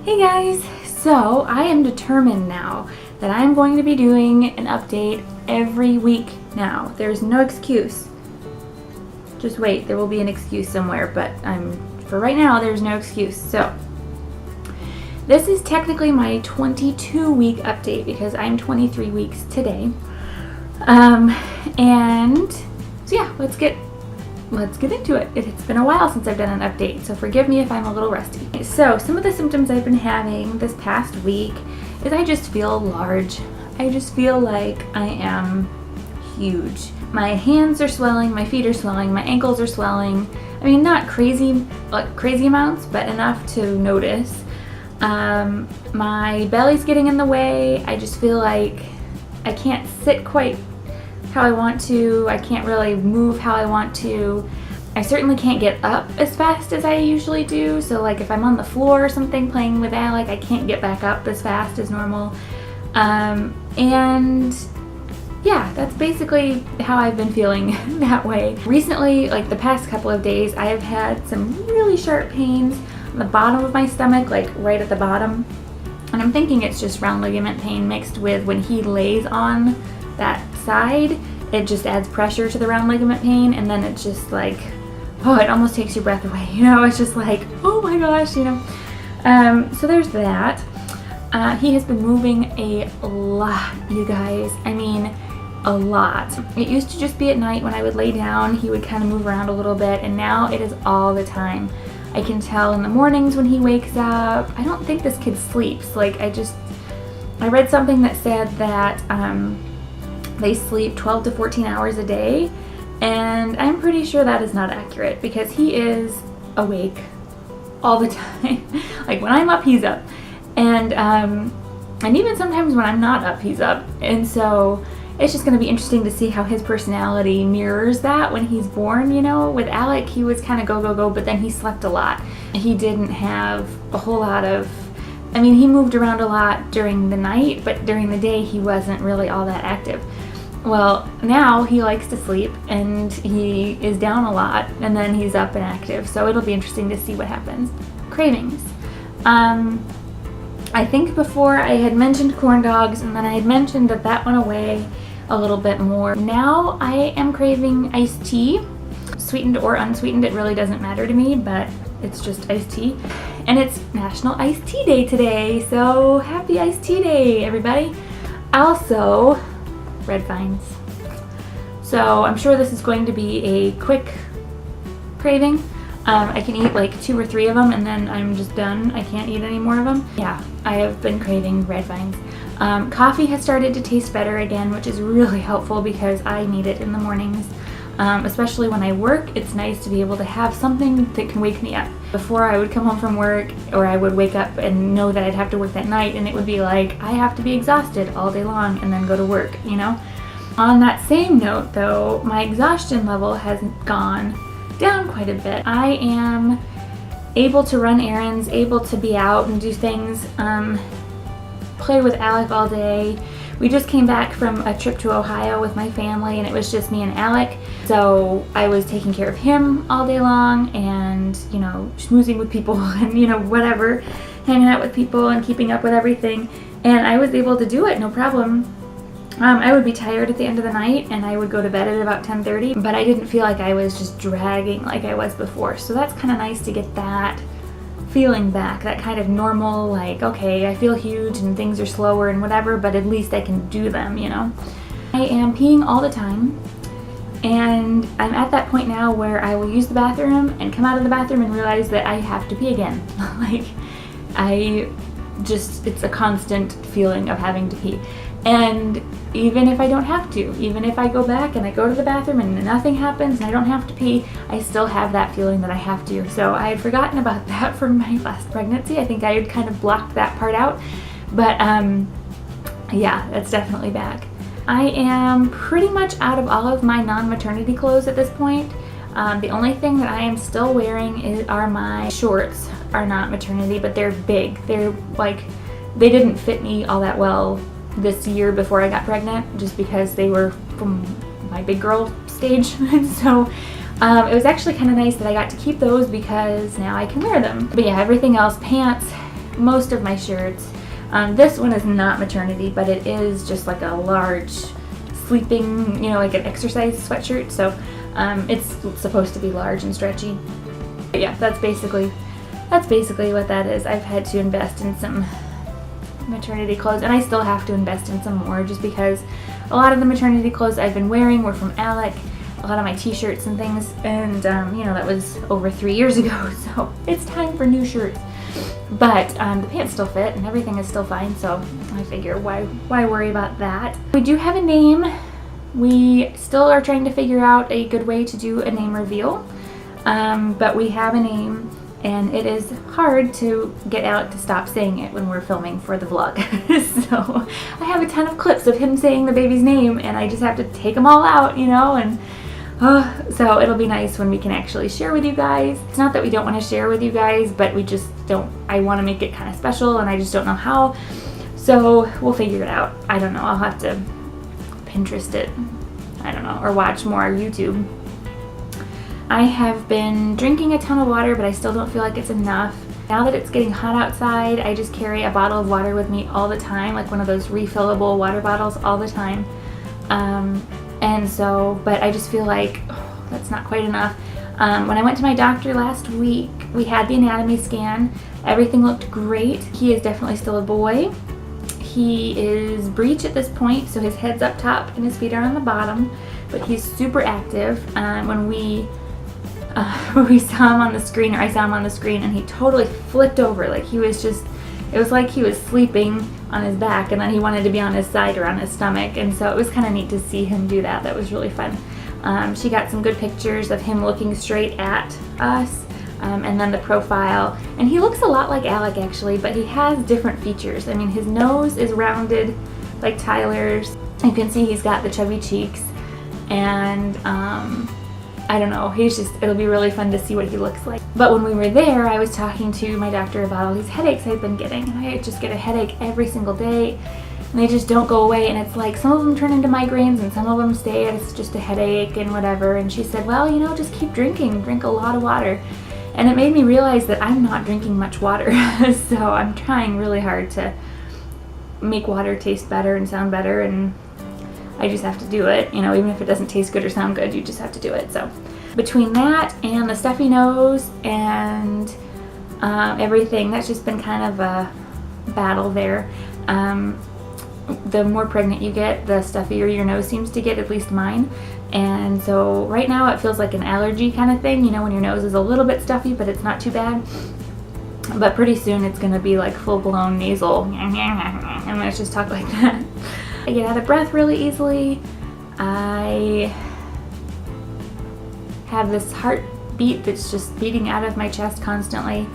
Hey guys! So I am determined now that I'm going to be doing an update every week now. There's no excuse. Just wait, there will be an excuse somewhere, but for right now there's no excuse. So this is technically my 22-week update because I'm 23 weeks today. And so yeah, let's get into it. It's been a while since I've done an update, so forgive me if I'm a little rusty. So some of the symptoms I've been having this past week is I just feel large. I just feel like I am huge. My hands are swelling, my feet are swelling, my ankles are swelling. I mean, not crazy amounts, but enough to notice. My belly's getting in the way. I just feel like I can't sit quite how I want to. I can't really move how I want to. I certainly can't get up as fast as I usually do. So like if I'm on the floor or something playing with Alec, I can't get back up as fast as normal. And yeah, that's basically how I've been feeling that way. Recently, like the past couple of days, I have had some really sharp pains on the bottom of my stomach, like right at the bottom. And I'm thinking it's just round ligament pain mixed with when he lays on that side, it just adds pressure to the round ligament pain, and then it's just like, oh, it almost takes your breath away, you know. It's just like, oh my gosh, you know. So there's that. He has been moving a lot, you guys. I mean, a lot. It used to just be at night when I would lay down, he would kind of move around a little bit, and now it is all the time. I can tell in the mornings when he wakes up. I don't think this kid sleeps. Like, I read something that said that they sleep 12 to 14 hours a day, and I'm pretty sure that is not accurate because he is awake all the time. Like when I'm up, he's up, and even sometimes when I'm not up, he's up. And so it's just going to be interesting to see how his personality mirrors that when he's born. You know, with Alec, he was kind of go, but then he slept a lot. He didn't have a whole lot of, I mean, he moved around a lot during the night, but during the day, he wasn't really all that active. Well, now he likes to sleep and he is down a lot, and then he's up and active. So it'll be interesting to see what happens. Cravings. I think before I had mentioned corn dogs, and then I had mentioned that went away a little bit more. Now I am craving iced tea, sweetened or unsweetened. It really doesn't matter to me, but it's just iced tea. And it's National Iced Tea Day today, so happy Iced Tea Day, everybody. Also, red vines. So I'm sure this is going to be a quick craving. I can eat like 2 or 3 of them and then I'm just done. I can't eat any more of them. Yeah, I have been craving red vines. Coffee has started to taste better again, which is really helpful because I need it in the mornings. Especially when I work, it's nice to be able to have something that can wake me up. Before, I would come home from work, or I would wake up and know that I'd have to work that night, and it would be like, I have to be exhausted all day long and then go to work, you know? On that same note, though, my exhaustion level has gone down quite a bit. I am able to run errands, able to be out and do things, play with Alec all day. We just came back from a trip to Ohio with my family, and it was just me and Alec. So I was taking care of him all day long and, you know, schmoozing with people and, you know, whatever, hanging out with people and keeping up with everything. And I was able to do it, no problem. I would be tired at the end of the night and I would go to bed at about 10:30, but I didn't feel like I was just dragging like I was before. So that's kind of nice to get that feeling back, that kind of normal, like, okay, I feel huge and things are slower and whatever, but at least I can do them, you know. I am peeing all the time, and I'm at that point now where I will use the bathroom and come out of the bathroom and realize that I have to pee again. Like, it's a constant feeling of having to pee. And even if I don't have to, even if I go back and I go to the bathroom and nothing happens and I don't have to pee, I still have that feeling that I have to. So I had forgotten about that from my last pregnancy. I think I had kind of blocked that part out. But yeah, that's definitely back. I am pretty much out of all of my non-maternity clothes at this point. The only thing that I am still wearing are my shorts. Are not maternity, but they're big. They're like, they didn't fit me all that well this year before I got pregnant, just because they were from my big girl stage. And so it was actually kind of nice that I got to keep those because now I can wear them. But yeah, everything else, pants, most of my shirts. This one is not maternity, but it is just like a large sleeping, you know, like an exercise sweatshirt. So it's supposed to be large and stretchy. But yeah, that's basically what that is. I've had to invest in some maternity clothes, and I still have to invest in some more just because a lot of the maternity clothes I've been wearing were from Alec. A lot of my t-shirts and things, and you know, that was over 3 years ago, so it's time for new shirts. But the pants still fit and everything is still fine, so I figure why worry about that. We do have a name. We still are trying to figure out a good way to do a name reveal, but we have a name, and it is hard to get Alec to stop saying it when we're filming for the vlog. So I have a ton of clips of him saying the baby's name, and I just have to take them all out, you know, and so it'll be nice when we can actually share with you guys. It's not that we don't want to share with you guys, but we just don't. I want to make it kind of special, and I just don't know how. So we'll figure it out. I don't know. I'll have to Pinterest it. I don't know, or watch more YouTube. I have been drinking a ton of water, but I still don't feel like it's enough. Now that it's getting hot outside, I just carry a bottle of water with me all the time, like one of those refillable water bottles all the time. And so, but I just feel like that's not quite enough. When I went to my doctor last week, we had the anatomy scan. Everything looked great. He is definitely still a boy. He is breech at this point, so his head's up top and his feet are on the bottom, but he's super active. When we saw him on the screen, or I saw him on the screen, and he totally flipped over. Like he was just, it was like he was sleeping on his back and then he wanted to be on his side or on his stomach, and so it was kind of neat to see him do that. That was really fun. She got some good pictures of him looking straight at us, and then the profile, and he looks a lot like Alec actually, but he has different features. I mean, his nose is rounded like Tyler's. You can see he's got the chubby cheeks, and I don't know, it'll be really fun to see what he looks like. But when we were there, I was talking to my doctor about all these headaches I've been getting, and I just get a headache every single day, and they just don't go away, and it's like some of them turn into migraines and some of them stay, and it's just a headache and whatever. And she said, well, you know, just keep drinking, drink a lot of water. And it made me realize that I'm not drinking much water. So I'm trying really hard to make water taste better and sound better, and I just have to do it, you know, even if it doesn't taste good or sound good, you just have to do it. So between that and the stuffy nose and everything, that's just been kind of a battle there. The more pregnant you get, the stuffier your nose seems to get, at least mine. And so right now it feels like an allergy kind of thing, you know, when your nose is a little bit stuffy, but it's not too bad. But pretty soon it's going to be like full-blown nasal. And let's just talk like that. I get out of breath really easily. I have this heartbeat that's just beating out of my chest constantly,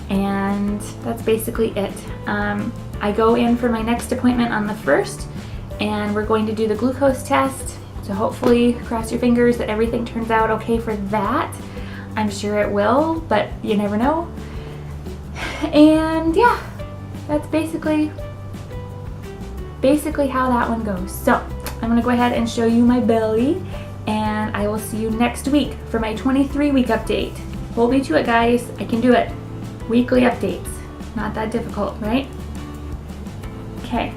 and that's basically it. I go in for my next appointment on the 1st, and we're going to do the glucose test. So hopefully, cross your fingers that everything turns out okay for that. I'm sure it will, but you never know. And yeah, that's basically how that one goes. So I'm gonna go ahead and show you my belly, and I will see you next week for my 23-week update. Hold me to it, guys. I can do it. Weekly updates. Not that difficult, right? Okay.